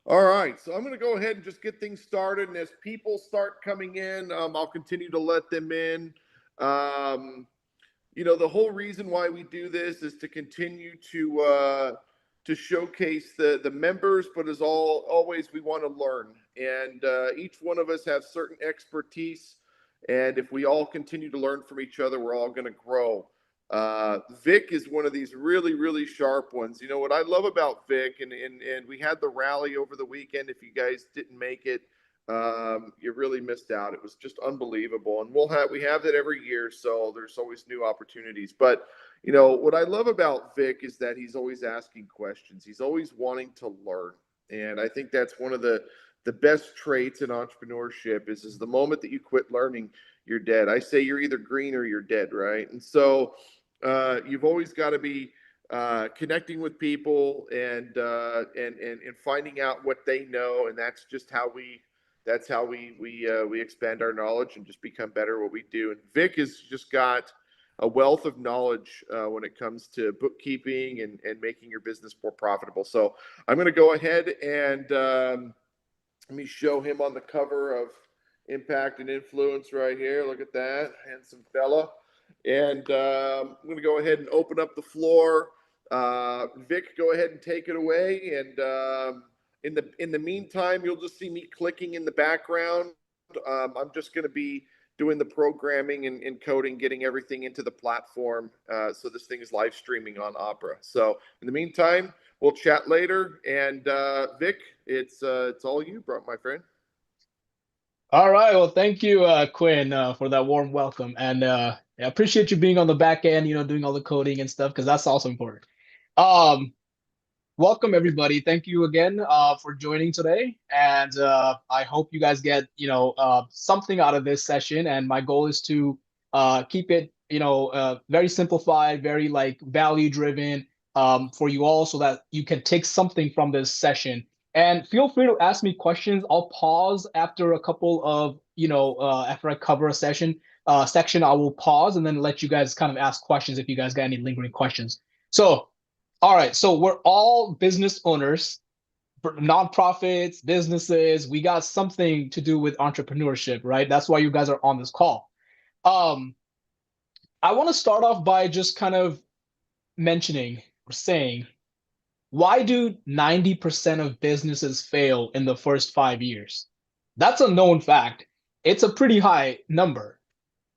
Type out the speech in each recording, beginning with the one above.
All right, so I'm going to go ahead and just get things started. And as people start coming in, I'll continue to let them in. Um, the whole reason why we do this is to continue to showcase the members, but as always, we want to learn, and each one of us have certain expertise, and if we all continue to learn from each other, we're all going to grow. Vic is one of these really, really sharp ones. You know what I love about Vic, and we had the rally over the weekend. If you guys didn't make it, you really missed out. It was just unbelievable, and we have that every year, so there's always new opportunities. But what I love about Vic is that he's always asking questions. He's always wanting to learn, and I think that's one of the best traits in entrepreneurship is the moment that you quit learning, you're dead. I say you're either green or you're dead, right? And so you've always got to be connecting with people and finding out what they know, and that's how we expand our knowledge and just become better at what we do. And Vic has just got a wealth of knowledge when it comes to bookkeeping and making your business more profitable. So I'm going to go ahead and let me show him on the cover of Impact and Influence right here. Look at that, handsome fella. And I'm going to go ahead and open up the floor. Vic, go ahead and take it away. And in the meantime, you'll just see me clicking in the background. I'm just going to be doing the programming and coding, getting everything into the platform. So this thing is live streaming on Opera. So in the meantime, we'll chat later. And Vic, it's all you, bro, my friend. All right. Well, thank you, Quinn, for that warm welcome, and I appreciate you being on the back end, doing all the coding and stuff, because that's also important. Um, Welcome everybody. Thank you again for joining today, and I hope you guys get something out of this session. And my goal is to keep it very simplified, very like value driven for you all, so that you can take something from this session. And feel free to ask me questions. I'll pause after a couple of after I cover a section. I will pause and then let you guys kind of ask questions if you guys got any lingering questions. So all right, so we're all business owners, nonprofits, businesses. We got something to do with entrepreneurship, right? That's why you guys are on this call. Um, I want to start off by just kind of mentioning or saying, why do 90% of businesses fail in the first 5 years? That's a known fact. It's a pretty high number.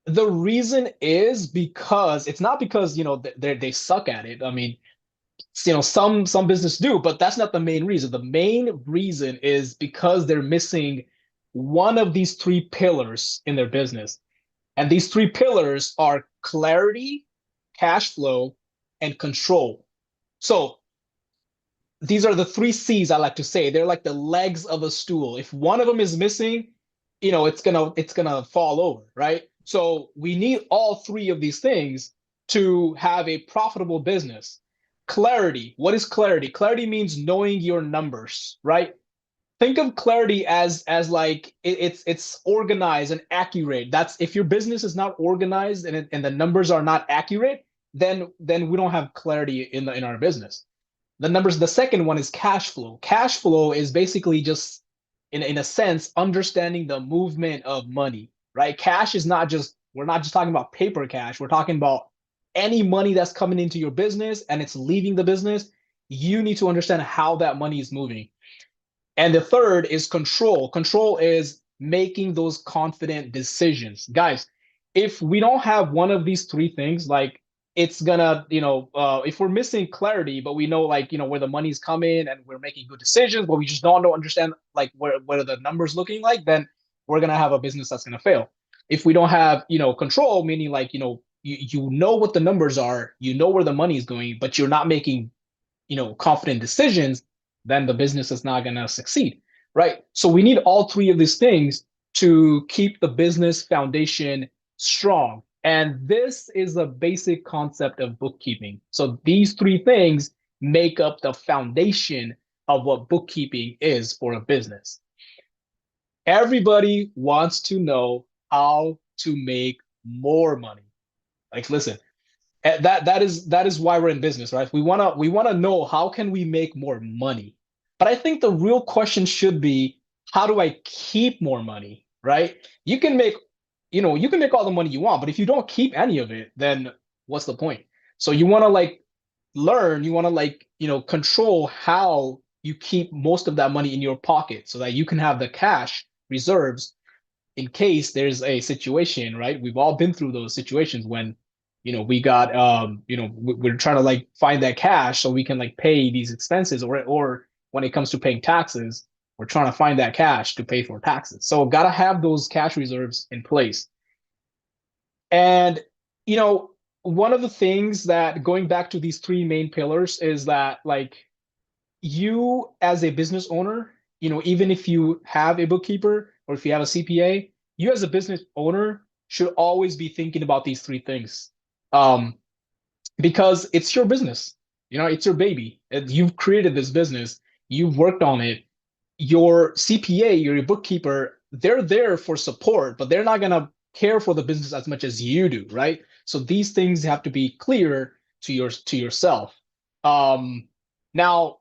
The reason is because it's not because, they suck at it. I mean, some business do, but that's not the main reason. The main reason is because they're missing one of these three pillars in their business. And these three pillars are clarity, cash flow, and control. So these are the three C's I like to say. They're like the legs of a stool. If one of them is missing, it's gonna fall over, right? So we need all three of these things to have a profitable business. Clarity. What is clarity? Clarity means knowing your numbers, right? Think of clarity as like it's organized and accurate. That's if your business is not organized and the numbers are not accurate, then we don't have clarity in our business. The second one is cash flow. Cash flow is basically just in a sense understanding the movement of money, right? Cash is not just we're not just talking about paper cash. We're talking about any money that's coming into your business and it's leaving the business. You need to understand how that money is moving. And the third is control. Control is making those confident decisions. Guys, if we don't have one of these three things, like it's gonna, if we're missing clarity, but we know like, where the money's coming and we're making good decisions, but we just don't know, understand like where are the numbers looking like, then we're gonna have a business that's gonna fail. If we don't have, control, meaning like, you know what the numbers are, you know where the money is going, but you're not making confident decisions, then the business is not going to succeed, right? So we need all three of these things to keep the business foundation strong. And this is a basic concept of bookkeeping. So these three things make up the foundation of what bookkeeping is for a business. Everybody wants to know how to make more money. Like, listen, that is why we're in business, right? We wanna know how can we make more money. But I think the real question should be, how do I keep more money, right? You can make, you can make all the money you want, but if you don't keep any of it, then what's the point? So you want to like learn, you want to like, control how you keep most of that money in your pocket so that you can have the cash reserves in case there's a situation, right? We've all been through those situations when, we got, we're trying to like find that cash so we can like pay these expenses, or when it comes to paying taxes, we're trying to find that cash to pay for taxes. So gotta have those cash reserves in place. And, you know, one of the things that going back to these three main pillars is that like you as a business owner, even if you have a bookkeeper or if you have a CPA, you as a business owner should always be thinking about these three things. Um, because it's your business, it's your baby. You've created this business, you've worked on it. Your CPA, your bookkeeper, they're there for support, but they're not gonna care for the business as much as you do, right? So these things have to be clear to yourself. Now,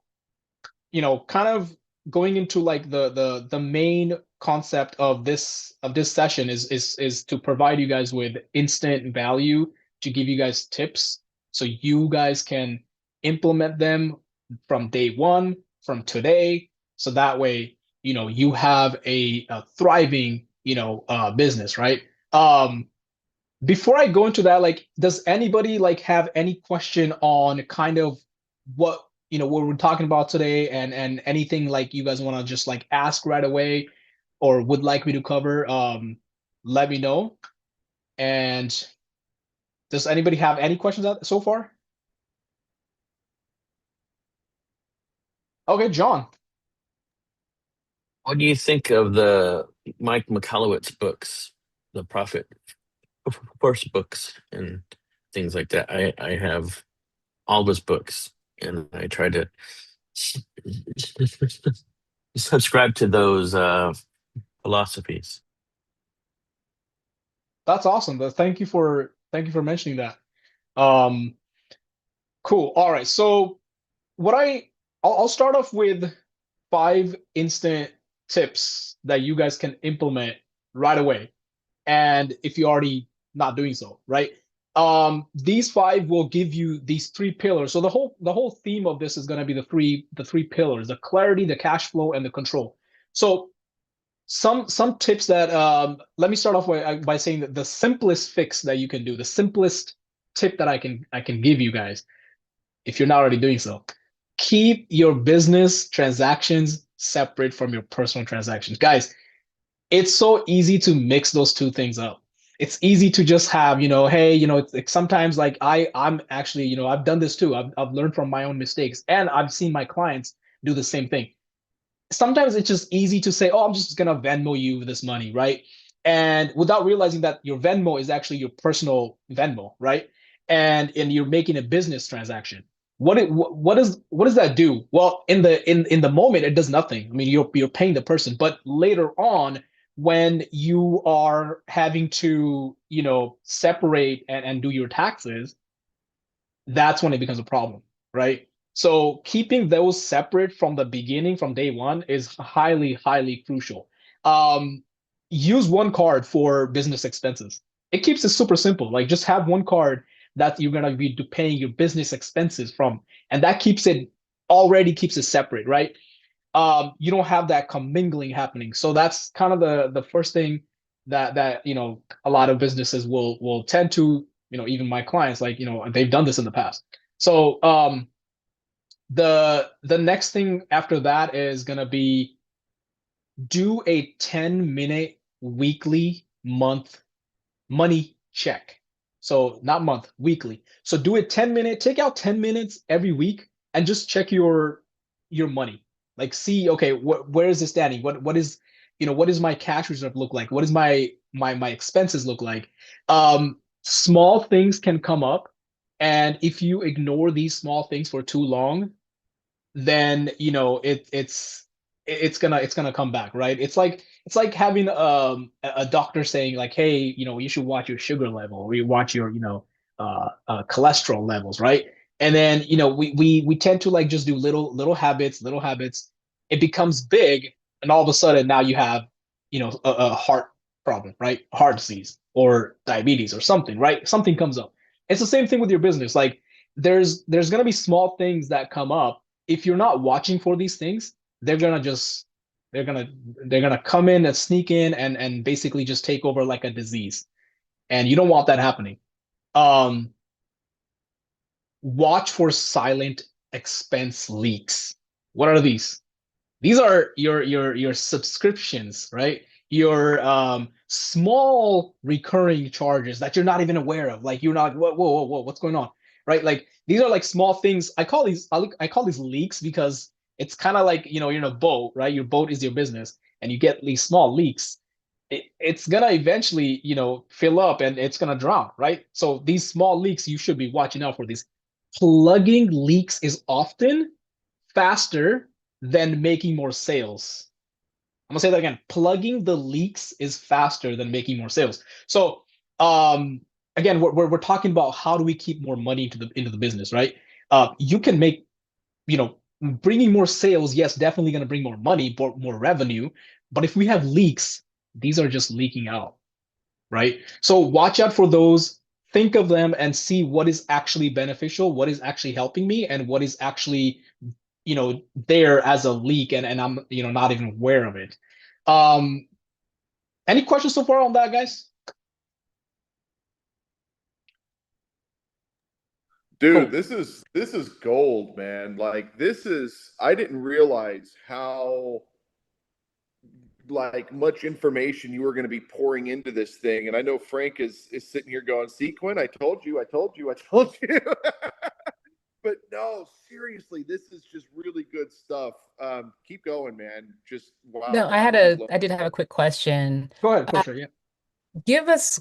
kind of going into like the main concept of this session is to provide you guys with instant value, to give you guys tips so you guys can implement them from day one, from today, so that way you have a thriving business, right? Before I go into that, like, does anybody like have any question on kind of what what we're talking about today, and anything like you guys want to just like ask right away or would like me to cover? Let me know. And does anybody have any questions out so far? Okay, John. What do you think of the Mike McCallowitz books, the Profit First books and things like that? I have all his books, and I try to subscribe to those philosophies. That's awesome. Thank you for mentioning that. Um, cool. All right. So what I'll start off with 5 instant tips that you guys can implement right away. And if you're already not doing so, right? These 5 will give you these 3 pillars. So the whole theme of this is going to be the three pillars: the clarity, the cash flow, and the control. So some tips that let me start off by saying that the simplest fix that you can do, the simplest tip that I can give you guys, if you're not already doing so: keep your business transactions separate from your personal transactions. Guys, it's so easy to mix those two things up. It's easy to just have, hey, it's like sometimes like I'm actually, I've done this too. I've learned from my own mistakes, and I've seen my clients do the same thing. Sometimes it's just easy to say, oh, I'm just gonna Venmo you this money, right? And without realizing that your Venmo is actually your personal Venmo, right? And you're making a business transaction. What does that do? Well, in the moment, it does nothing. I mean, you're paying the person, but later on, when you are having to, separate and do your taxes, that's when it becomes a problem, right? So keeping those separate from the beginning, from day one, is highly, highly crucial. Um, Use one card for business expenses. It keeps it super simple. Like, just have one card that you're gonna be paying your business expenses from, and that keeps it separate, right? You don't have that commingling happening. So that's kind of the first thing that a lot of businesses will tend to, even my clients, like, they've done this in the past. So the next thing after that is gonna be, do a 10-minute weekly month money check. So not month, weekly. So do it 10 minute, take out 10 minutes every week and just check your money. Like, see, okay, where is it standing? What is my cash reserve look like? What is my expenses look like? Small things can come up, and if you ignore these small things for too long, then it's gonna come back, right? It's like having a doctor saying like, hey, you should watch your sugar level, or you watch your cholesterol levels, right? And then we tend to like just do little habits, it becomes big, and all of a sudden now you have, a heart problem, right? Heart disease or diabetes or something, right? Something comes up. It's the same thing with your business. Like there's gonna be small things that come up. If you're not watching for these things, they're gonna just they're gonna they're gonna come in and sneak in and basically just take over like a disease. And you don't want that happening. Um, Watch for silent expense leaks. What are these? These are your subscriptions, right? Your small recurring charges that you're not even aware of. Like you're not like, whoa, what's going on, right? Like these are like small things. I call these leaks because it's kind of like you're in a boat, right? Your boat is your business, and you get these small leaks. It's gonna eventually fill up and it's gonna drown, right? So these small leaks, you should be watching out for these. Plugging leaks is often faster than making more sales. I'm gonna say that again. Plugging the leaks is faster than making more sales. So again, we're talking about how do we keep more money into the business, right? You can make, bringing more sales, yes, definitely gonna bring more money, more revenue. But if we have leaks, these are just leaking out, right? So watch out for those. Think of them and see what is actually beneficial, what is actually helping me, and what is actually there as a leak, and I'm not even aware of it. um any questions so far on that, guys? Dude, Cool. this is gold, man. Like I didn't realize how like much information you were going to be pouring into this thing. And I know Frank is sitting here going, "Sequin, I told you, I told you, I told you." But no, seriously, this is just really good stuff. Keep going, man. Just No, wow, mind blown. I did have a quick question. Go ahead, for sure. Yeah.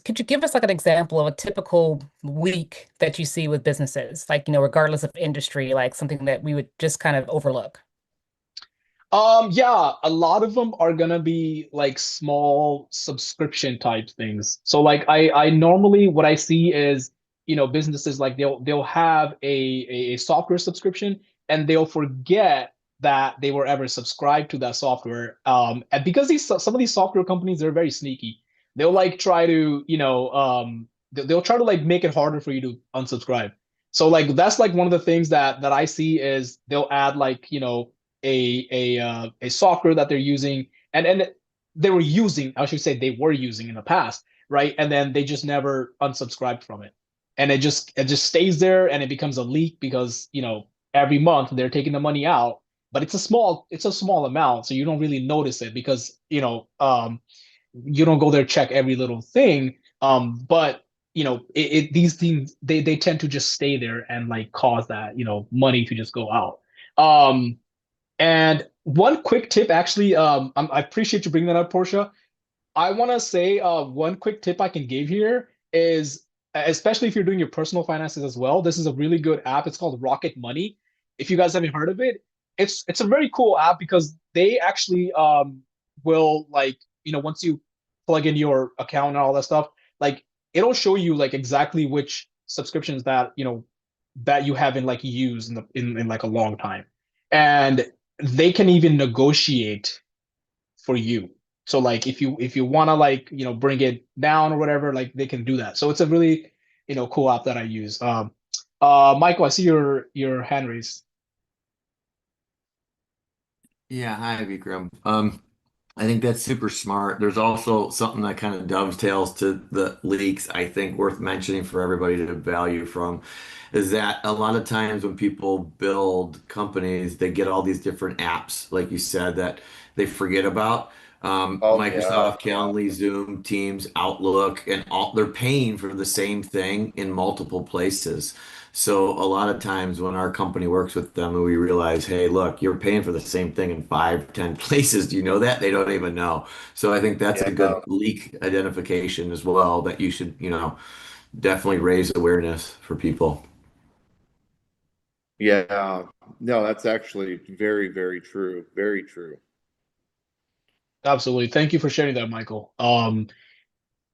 Could you give us like an example of a typical week that you see with businesses, like, regardless of industry, like something that we would just kind of overlook? Yeah, a lot of them are gonna be like small subscription type things. So like I normally what I see is, businesses like they'll have a software subscription, and they'll forget that they were ever subscribed to that software. And because some of these software companies, they're very sneaky. They'll like try to, they'll try to like make it harder for you to unsubscribe. So like that's like one of the things that I see is they'll add like, a software that they're using, and they were using, I should say they were using in the past, right? And then they just never unsubscribed from it, and it just stays there, and it becomes a leak because every month they're taking the money out, but it's a small amount, so you don't really notice it because you don't go there check every little thing. But these things, they tend to just stay there and like cause that money to just go out. And one quick tip, actually, I appreciate you bringing that up, Portia. I want to say one quick tip I can give here is, especially if you're doing your personal finances as well, this is a really good app. It's called Rocket Money. If you guys haven't heard of it, it's a very cool app because they actually will, like, once you plug in your account and all that stuff, like it'll show you like exactly which subscriptions that you haven't like used in like a long time. And they can even negotiate for you. So like if you want to like bring it down or whatever, like they can do that. So it's a really cool app that I use. Michael, I see your hand raised. Yeah, hi, Vikram. I think that's super smart. There's also something that kind of dovetails to the leaks, I think worth mentioning for everybody to value from, is that a lot of times when people build companies, they get all these different apps, like you said, that they forget about. Oh yeah. Microsoft, Calendly, Zoom, Teams, Outlook, and all they're paying for the same thing in multiple places. So a lot of times when our company works with them and we realize, hey, look, you're paying for the same thing in 5, 10 places. Do you know that? They don't even know. So I think that's a good Yeah. leak identification as well that you should, definitely raise awareness for people. Yeah. No, that's actually very, very true. Very true. Absolutely. Thank you for sharing that, Michael. All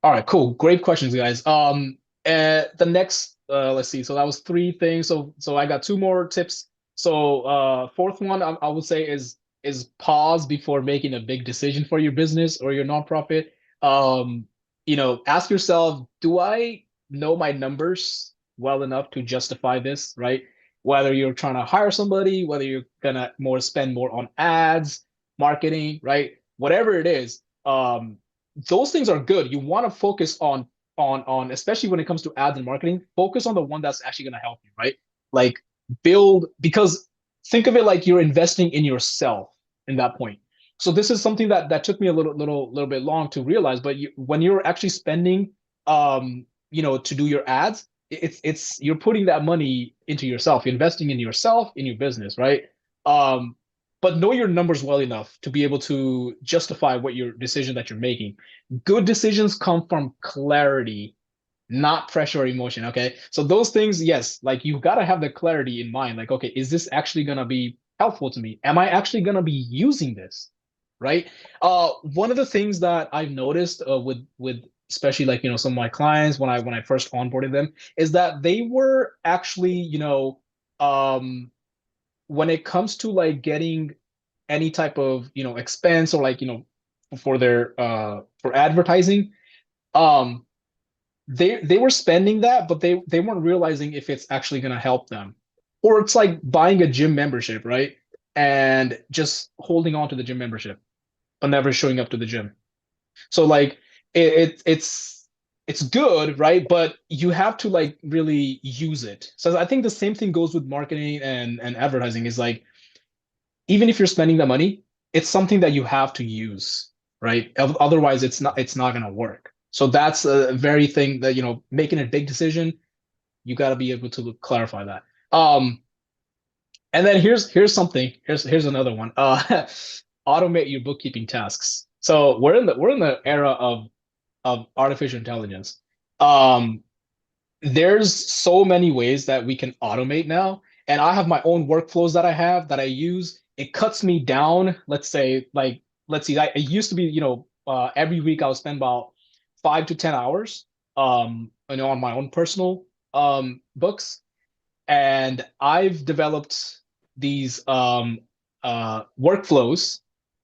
right, cool. Great questions, guys. The next, let's see. So that was three things. So I got two more tips. So fourth one, I would say is is pause before making a big decision for your business or your nonprofit. Ask yourself, do I know my numbers well enough to justify this, right? Whether you're trying to hire somebody, whether you're gonna spend more on ads, marketing, right? Whatever it is, those things are good. You want to focus on especially when it comes to ads and marketing, focus on the one that's actually going to help you, right? Like build, because think of it like you're investing in yourself in that point. So this is something that took me a little bit long to realize, but when you're actually spending to do your ads, it's you're putting that money into yourself, you're investing in yourself, in your business, right? But know your numbers well enough to be able to justify what your decision that you're making. Good decisions come from clarity, not pressure or emotion. Okay. So those things, yes, like you've got to have the clarity in mind. Like, okay, is this actually going to be helpful to me? Am I actually going to be using this? Right. One of the things that I've noticed with especially like, some of my clients when I first onboarded them is that they were actually, when it comes to like getting any type of, expense or like, for their for advertising, um, they were spending that, but they weren't realizing if it's actually going to help them. Or it's like buying a gym membership, right? And just holding on to the gym membership but never showing up to the gym. So like it's good, right? But you have to like really use it. So I think the same thing goes with marketing and advertising is like, even if you're spending the money, it's something that you have to use, right? Otherwise, it's not going to work. So that's a very thing that, making a big decision, you got to be able to clarify that. And then here's something. Here's another one. Automate your bookkeeping tasks. So we're in the era of artificial intelligence. Um, there's so many ways that we can automate now, and I have my own workflows that I use. It cuts me down. Let's say, like, let's see, it used to be, every week I would spend about 5 to 10 hours, on my own personal books, and I've developed these workflows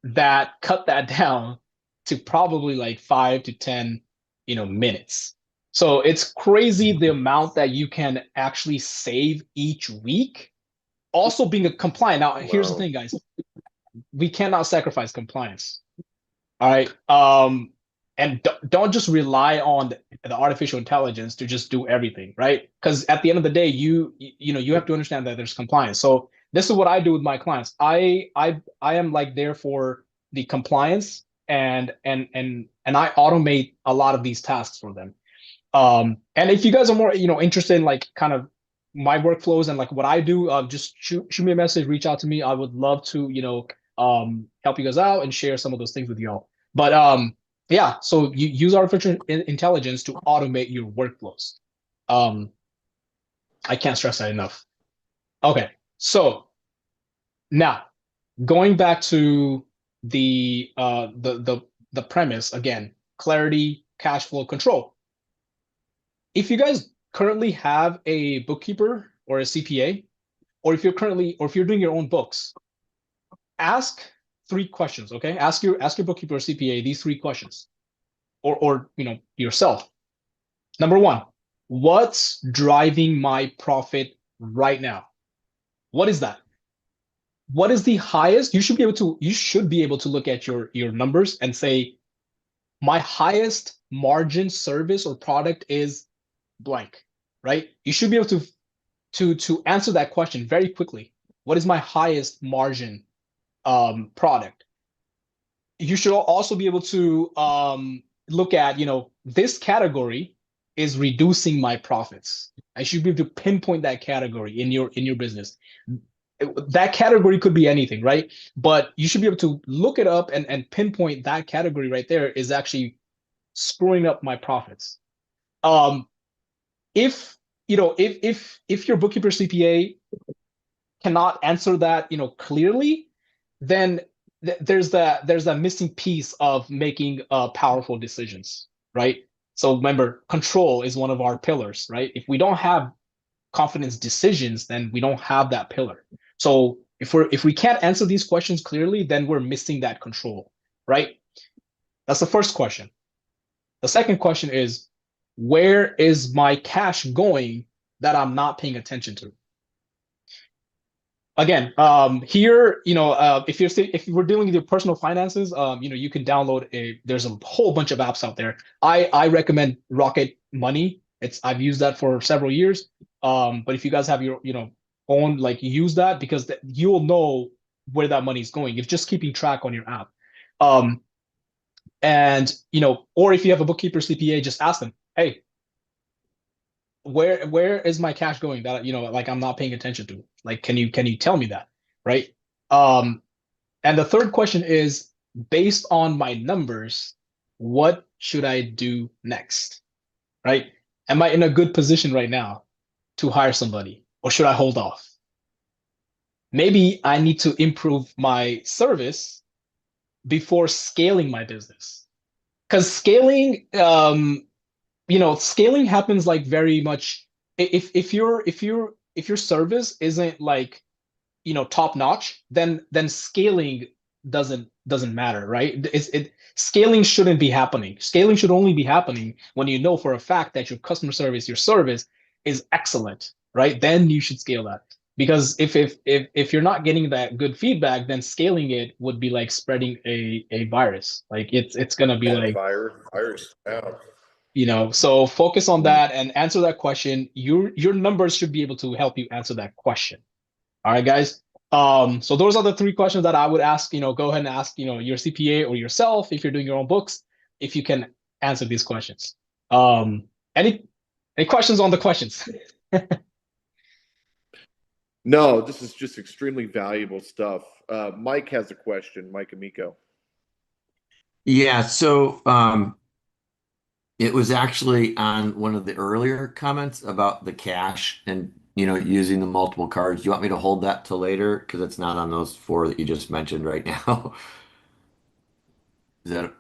that cut that down to probably like 5 to 10 minutes. So it's crazy the amount that you can actually save each week. Also being a compliant. Now, here's the Wow. thing, guys. We cannot sacrifice compliance. All right. And don't just rely on the artificial intelligence to just do everything, right? Because at the end of the day, you have to understand that there's compliance. So this is what I do with my clients. I am like there for the compliance, and I automate a lot of these tasks for them. And if you guys are more, interested in like kind of my workflows and like what I do, just shoot me a message, reach out to me. I would love to, help you guys out and share some of those things with y'all. But yeah, so you use artificial intelligence to automate your workflows. Um, I can't stress that enough. Okay, so now going back to the premise again, clarity, cash flow, control. If you guys currently have a bookkeeper or a CPA, or if you're doing your own books, ask 3 questions. Okay, ask your bookkeeper or CPA these 3 questions, or yourself. Number one, what's driving my profit right now? What is that? What is the highest? You should be able to look at your numbers and say, my highest margin service or product is blank, right? You should be able to answer that question very quickly. What is my highest margin product? You should also be able to look at, this category is reducing my profits. I should be able to pinpoint that category in your business. That category could be anything, right? But you should be able to look it up and pinpoint that category right there is actually screwing up my profits. If if your bookkeeper CPA cannot answer that clearly, then there's that missing piece of making powerful decisions, right? So remember, control is one of our pillars, right? If we don't have confidence decisions, then we don't have that pillar. So If we can't answer these questions clearly, then we're missing that control, right? That's the first question. The second question is, where is my cash going that I'm not paying attention to? Again, here, if we're dealing with your personal finances, you can download there's a whole bunch of apps out there. I recommend Rocket Money. I've used that for several years. But if you guys have your, own, like, use that, because you'll know where that money is going. It's just keeping track on your app. And, or if you have a bookkeeper, CPA, just ask them, hey, where is my cash going that, like, I'm not paying attention to? Like, can you tell me that? Right. And the third question is, based on my numbers, what should I do next? Right? Am I in a good position right now to hire somebody, or should I hold off? Maybe I need to improve my service before scaling my business. Because scaling happens, like, very much if your service isn't, like, top notch, then scaling doesn't matter, right? Scaling shouldn't be happening. Scaling should only be happening when you know for a fact that your customer service, your service is excellent, right? Then you should scale that. Because if you're not getting that good feedback, then scaling it would be like spreading a virus. Like, it's gonna be like, Virus. Yeah. so focus on that and answer that question. Your numbers should be able to help you answer that question. All right, guys. So those are the three questions that I would ask. Go ahead and ask, your CPA or yourself, if you're doing your own books, if you can answer these questions. Any questions on the questions? No, this is just extremely valuable stuff. Mike has a question. Mike Amico. Yeah, so it was actually on one of the earlier comments about the cash and using the multiple cards. Do you want me to hold that till later? Because it's not on those four that you just mentioned right now. Is that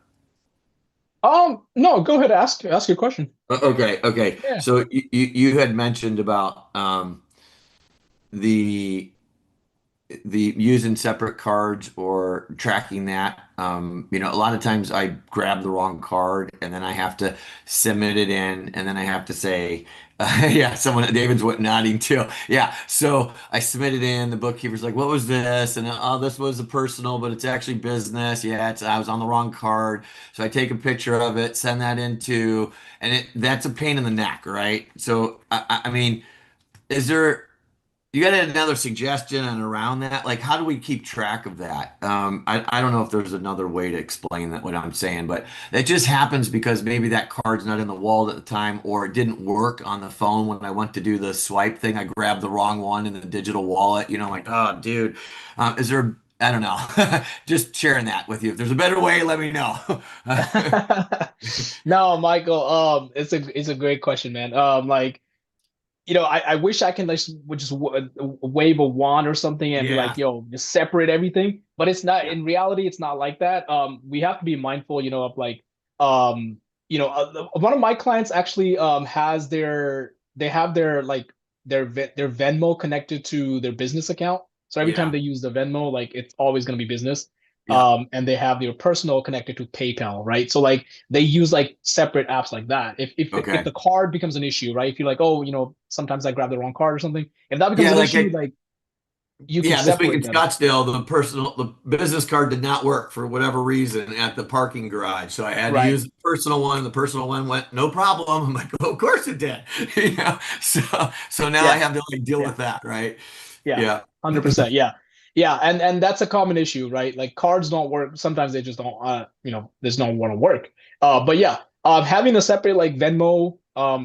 No, go ahead, ask your question. okay? Okay. Yeah. So you had mentioned about the the using separate cards or tracking that. A lot of times I grab the wrong card and then I have to submit it in, and then I have to say, yeah, David's nodding too. Yeah, so I submitted in. The bookkeeper's like, "What was this?" And oh, this was a personal, but it's actually business. Yeah, I was on the wrong card. So I take a picture of it, send that into, and that's a pain in the neck, right? So I mean, is there? You got another suggestion on around that? Like, how do we keep track of that? I don't know if there's another way to explain that, what I'm saying, but it just happens because maybe that card's not in the wallet at the time, or it didn't work on the phone when I went to do the swipe thing. I grabbed the wrong one in the digital wallet. Like, oh, dude, is there? I don't know. Just sharing that with you. If there's a better way, let me know. No, Michael, it's a great question, man. Like, I wish I can, like, would just wave a wand or something and be Yeah, like, yo, just separate everything. But it's not, yeah, in reality, it's not like that. We have to be mindful, of, like, one of my clients actually has they have their, like, their Venmo connected to their business account. So every time yeah, they use the Venmo, like, it's always going to be business. yeah. And they have their personal connected to PayPal, right? So, like, they use, like, separate apps like that. If Okay. the card becomes an issue, right? If you're like, oh, sometimes I grab the wrong card or something. If that becomes Yeah, an like issue, like, you can yeah, this week in separate them. Scottsdale, the business card did not work for whatever reason at the parking garage. So I had to Right. use the personal one. The personal one went, no problem. I'm like, well, of course it did. So now I Yeah. have to, like, deal Yeah. with that, right? Yeah. Yeah. 100%. Yeah. Yeah. And that's a common issue, right? Like, cards don't work. Sometimes they just don't, they just don't want to work. But yeah, having a separate, like, Venmo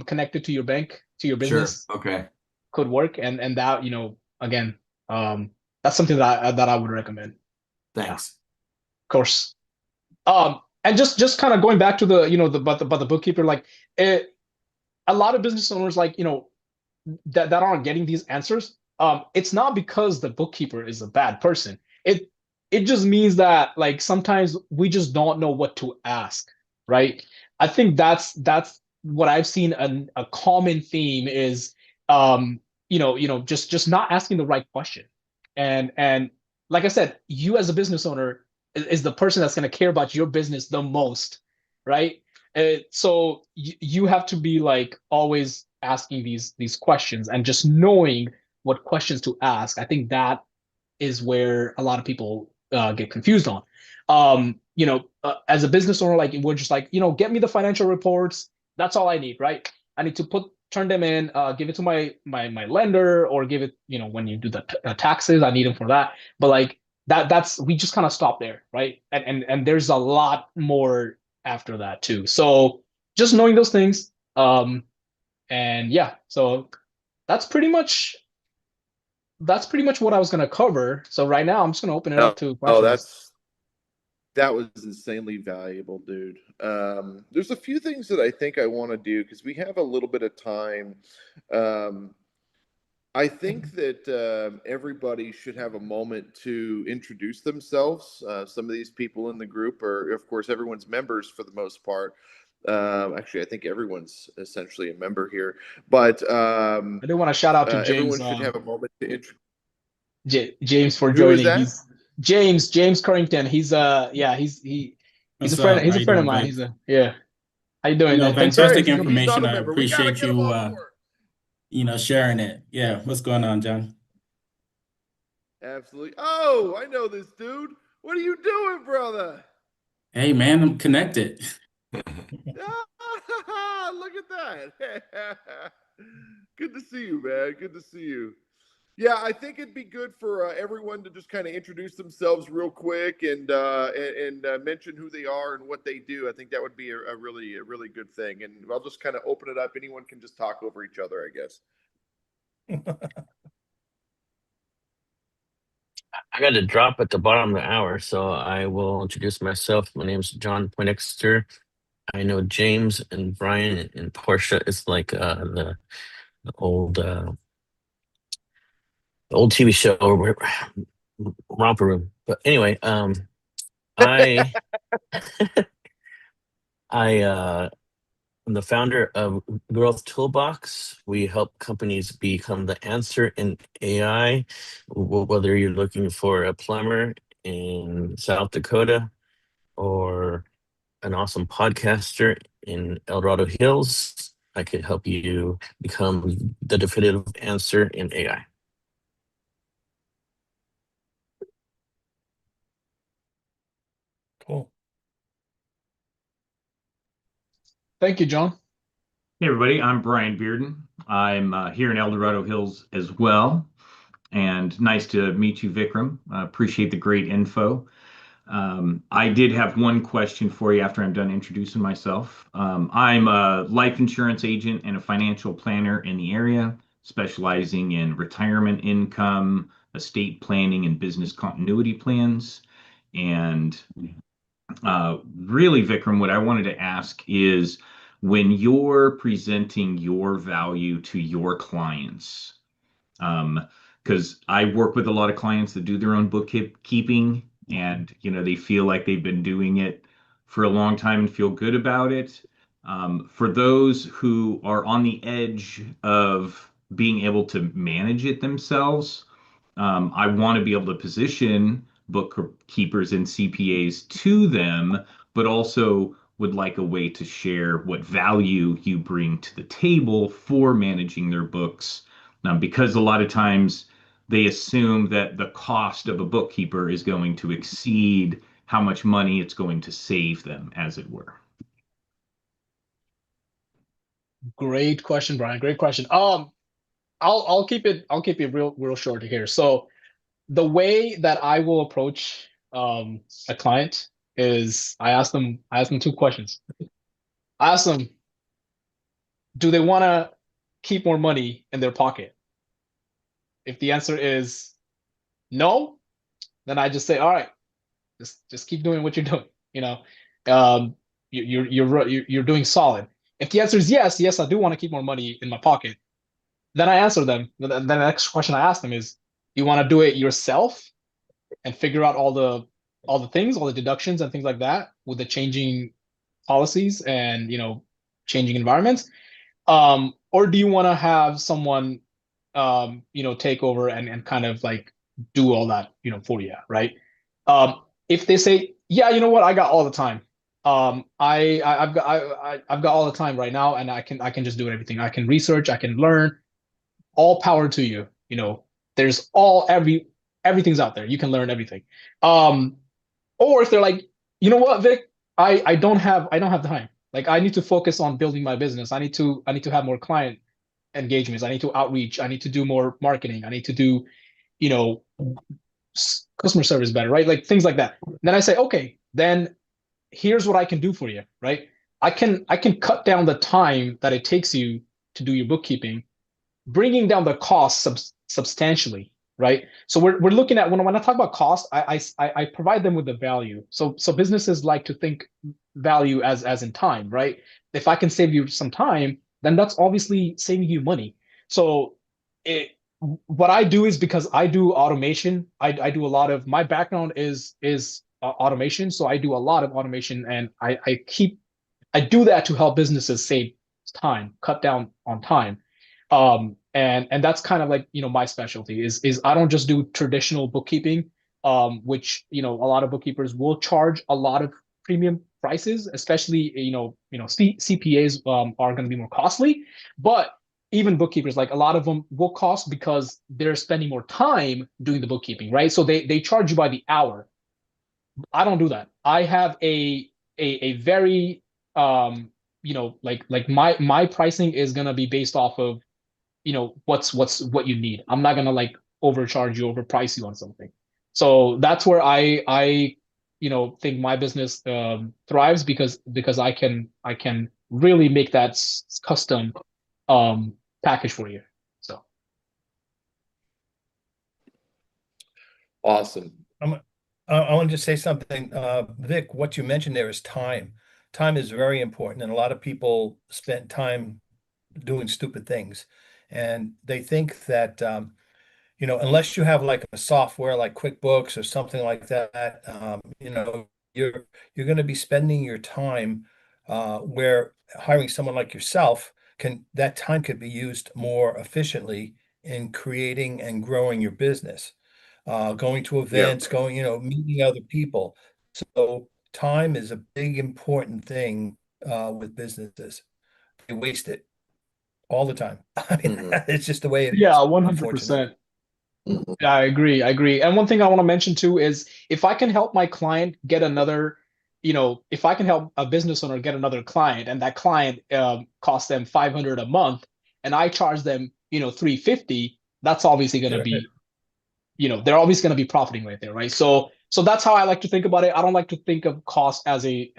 connected to your bank, to your Sure. business, Okay. could work. And that, again, that's something that I would recommend. Yeah, of Thanks. course. And just kind of going back to the, but the bookkeeper, like, a lot of business owners, like, that aren't getting these answers. It's not because the bookkeeper is a bad person. It just means that, like, sometimes we just don't know what to ask, right? I think that's what I've seen, a common theme is, just not asking the right question. And like I said, you as a business owner is the person that's going to care about your business the most, right? So you have to be like always asking these questions and just knowing what questions to ask. I think that is where a lot of people get confused on. As a business owner, like we're just like, get me the financial reports. That's all I need, right? I need to turn them in, give it to my lender, or give it, when you do the taxes, I need them for that. But like that's we just kind of stop there, right? And there's a lot more after that too. So just knowing those things, and yeah, so that's pretty much what I was going to cover. So right now, I'm just going to open it up to Oh, questions. that was insanely valuable, dude. There's a few things that I think I want to do because we have a little bit of time. I think that everybody should have a moment to introduce themselves. Some of these people in the group are, of course, everyone's members for the most part. Actually, I think everyone's essentially a member here, but I do want to shout out to everyone James, should have a moment to introduce. James for Who is joining. that? He's James Currington. He's a What's friend. up? He's How a you friend of doing, mine. Vince? Yeah. How you doing? Thanks for Fantastic Okay, so coming. he's not information. a I member. We got to appreciate get him you, on board. sharing it. Yeah, what's going on, John? Absolutely. Oh, I know this dude. What are you doing, brother? Hey, man, I'm connected. Ah, look at that. Good to see you, man. Good to see you. Yeah, I think it'd be good for everyone to just kind of introduce themselves real quick and mention who they are and what they do. I think that would be a really good thing. And I'll just kind of open it up. Anyone can just talk over each other, I guess. I got to drop at the bottom of the hour, so I will introduce myself. My name's John Poindexter. I know James and Brian and Portia is like the old TV show Romper Room. But anyway, I I am the founder of Growth Toolbox. We help companies become the answer in AI, whether you're looking for a plumber in South Dakota or an awesome podcaster in El Dorado Hills. I could help you become the definitive answer in AI. Cool. Thank you, John. Hey everybody, I'm Brian Bearden. I'm here in El Dorado Hills as well, and nice to meet you, Vikram. Appreciate the great info. I did have one question for you after I'm done introducing myself. I'm a life insurance agent and a financial planner in the area, specializing in retirement income, estate planning, and business continuity plans. And really, Vikram, what I wanted to ask is when you're presenting your value to your clients, because I work with a lot of clients that do their own bookkeeping, and they feel like they've been doing it for a long time and feel good about it. For those who are on the edge of being able to manage it themselves, I want to be able to position bookkeepers and CPAs to them, but also would like a way to share what value you bring to the table for managing their books. Because a lot of times they assume that the cost of a bookkeeper is going to exceed how much money it's going to save them, as it were. Great question, Brian. Great question. I'll keep it real short here. So the way that I will approach a client is I ask them two questions. I ask them, do they want to keep more money in their pocket? If the answer is no, then I just say, all right, just keep doing what you're doing. Um, you're doing solid. If the answer is yes, I do want to keep more money in my pocket. Then I answer them. Then the next question I ask them is, do you want to do it yourself and figure out all the things, all the deductions and things like that with the changing policies and changing environments? Or do you want to have someone take over and kind of like do all that, for you, right? If they say, yeah, you know what, I got all the time. I've got all the time right now, and I can just do everything. I can research, I can learn. All power to you. There's everything's out there. You can learn everything. Um, or if they're like, you know what, Vic, I don't have time. Like, I need to focus on building my business. I need to have more client engagements. I need to outreach. I need to do more marketing. I need to do, you know, customer service better, right? Like things like that. Then I say, okay, then here's what I can do for you, right? I can cut down the time that it takes you to do your bookkeeping, bringing down the cost substantially, right? So we're looking at, when I talk about cost, I provide them with the value. So businesses like to think value as in time, right? If I can save you some time, then that's obviously saving you money. So it what I do is, because I do automation, I do a lot of, my background is automation, so I do a lot of automation, and I do that to help businesses save time, cut down on time. And that's kind of like, my specialty is I don't just do traditional bookkeeping, which, a lot of bookkeepers will charge a lot of premium prices, especially, CPAs are going to be more costly, but even bookkeepers, like a lot of them will cost because they're spending more time doing the bookkeeping, right? So they charge you by the hour. I don't do that. I have a very, like my pricing is gonna be based off of, what you need. I'm not gonna like overcharge you, overprice you on something. So that's where I think my business thrives, because I can really make that custom um package for you. So Awesome. I want to just say something. Vic, what you mentioned there is time. Time is very important, and a lot of people spend time doing stupid things. And they think that, unless you have like a software like QuickBooks or something like that, you're going to be spending your time where hiring someone like yourself that time could be used more efficiently in creating and growing your business, going to Yeah. events, meeting other people. So time is a big important thing with businesses. They waste it all the time. I mean, Mhm. it's just the way it yeah, is, 100%. unfortunately. Mhm. Yeah, I agree. And one thing I want to mention too is, if I can help my client get another, if I can help a business owner get another client, and that client costs them 500 a month, and I charge them, 350, that's obviously going to Right. be, they're always going to be profiting right there, right? So that's how I like to think about it. I don't like to think of cost as a,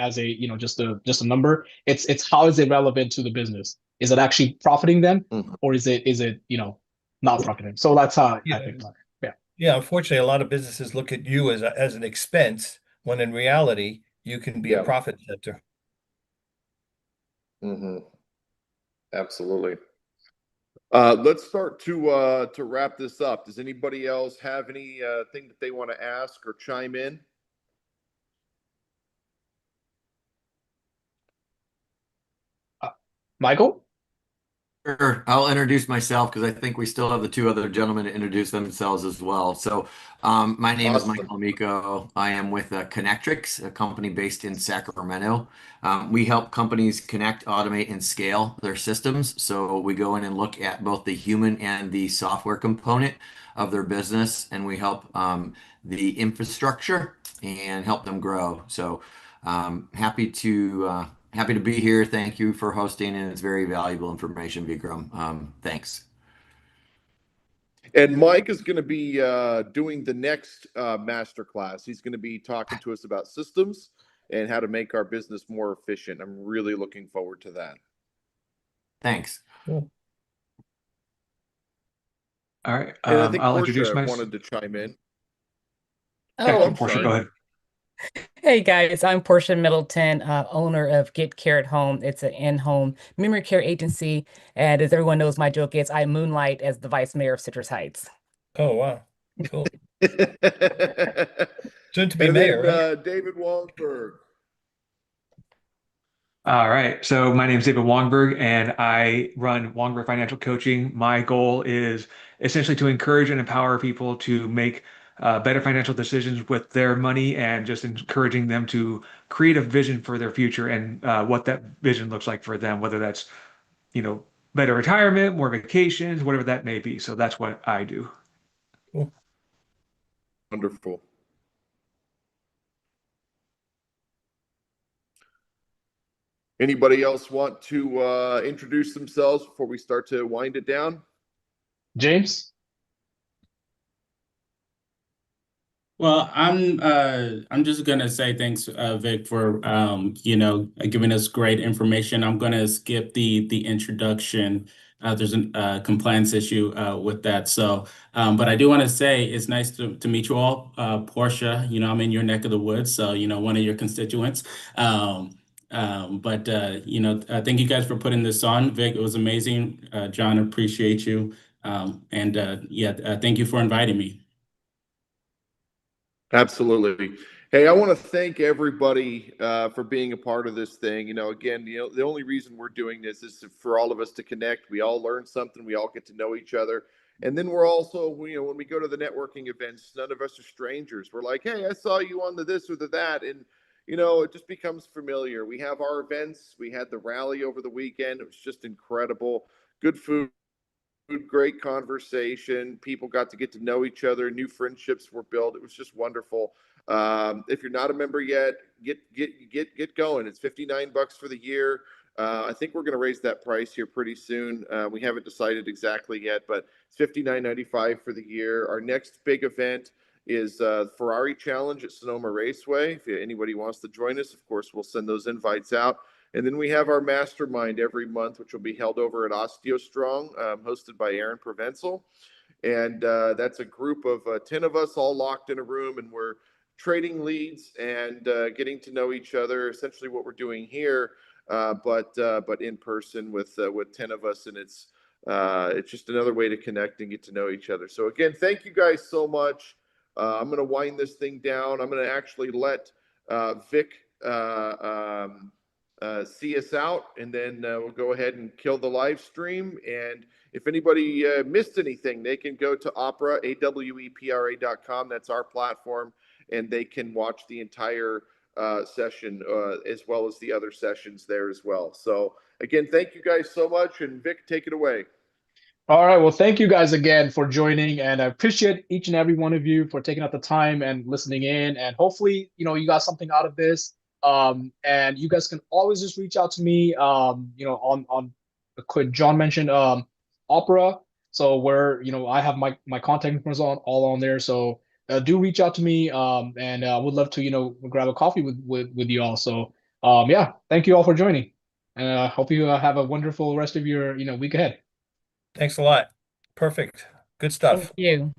just a number. It's how is it relevant to the business? Is it actually profiting them, Mhm. or is it, not profiting? So that's how I Yeah. think about it. Yeah. Yeah. Unfortunately, a lot of businesses look at you as an expense when in reality, you can be a Yeah. profit center. Hmm. Absolutely. Let's start to wrap this up. Does anybody else have any thing that they want to ask or chime in? Uh, Michael? Sure. I'll introduce myself because I think we still have the two other gentlemen to introduce themselves as well. So, my name is Awesome. Michael Amico. I am with Connectrix, a company based in Sacramento. We help companies connect, automate, and scale their systems. So, we go in and look at both the human and the software component of their business, and we help the infrastructure and help them grow. So, happy to be here. Thank you for hosting, and it's very valuable information, Vikram. Thanks. And Mike is going to be doing the next masterclass. He's going to be talking to us about systems and how to make our business more efficient. I'm really looking forward to that. Thanks. Cool. All right. And I think I'll introduce Portia myself. wanted to chime in. Yeah, Oh, I'm Portia, sorry. go ahead. Hey guys, I'm Portia Middleton, owner of Get Care at Home. It's an in-home memory care agency, and as everyone knows, my joke is I moonlight as the vice mayor of Citrus Heights. Oh, wow. Cool. And Soon to be then mayor, right? David Wallsberg. All right. So my name is David Wongberg, and I run Wongberg Financial Coaching. My goal is essentially to encourage and empower people to make better financial decisions with their money, and just encouraging them to create a vision for their future and what that vision looks like for them, whether that's, you know, better retirement, more vacations, whatever that may be. So that's what I do. Cool. Wonderful. Anybody else want to introduce themselves before we start to wind it down? James? Well, I'm just gonna say thanks, Vic, for giving us great information. I'm gonna skip the introduction. There's a compliance issue with that. So, but I do want to say it's nice to meet you all. Portia, I'm in your neck of the woods, so one of your constituents. But thank you guys for putting this on. Vic, it was amazing. John, appreciate you. Thank you for inviting me. Absolutely. Hey, I want to thank everybody for being a part of this thing. Again, the only reason we're doing this is for all of us to connect. We all learn something. We all get to know each other. And then we're also, when we go to the networking events, none of us are strangers. We're like, hey, I saw you on the this or the that. And, it just becomes familiar. We have our events. We had the rally over the weekend. It was just incredible. Good food. Great conversation. People got to get to know each other. New friendships were built. It was just wonderful. If you're not a member yet, get going. It's $59 for the year. I think we're going to raise that price here pretty soon. We haven't decided exactly yet, but it's $59.95 for the year. Our next big event is Ferrari Challenge at Sonoma Raceway. If anybody wants to join us, of course, we'll send those invites out. And then we have our mastermind every month, which will be held over at OsteoStrong, hosted by Aaron Provenzel. And that's a group of 10 of us all locked in a room, and we're trading leads and getting to know each other. Essentially what we're doing here, but in person with 10 of us. And it's just another way to connect and get to know each other. So again, thank you guys so much. I'm going to wind this thing down. I'm going to actually let Vic see us out, and then we'll go ahead and kill the live stream. And if anybody missed anything, they can go to Awepra, AWEPRA.com. That's our platform, and they can watch the entire session as well as the other sessions there as well. So again, thank you guys so much, and Vic, take it away. All right. Well, thank you guys again for joining, and I appreciate each and every one of you for taking out the time and listening in. And hopefully, you got something out of this. And you guys can always just reach out to me. On the quick, John mentioned Opera. So where I have my contact information all on there. So do reach out to me. And I would love to grab a coffee with you all. So thank you all for joining, and I hope you have a wonderful rest of your week ahead. Thanks a lot. Perfect. Good stuff. Thank you.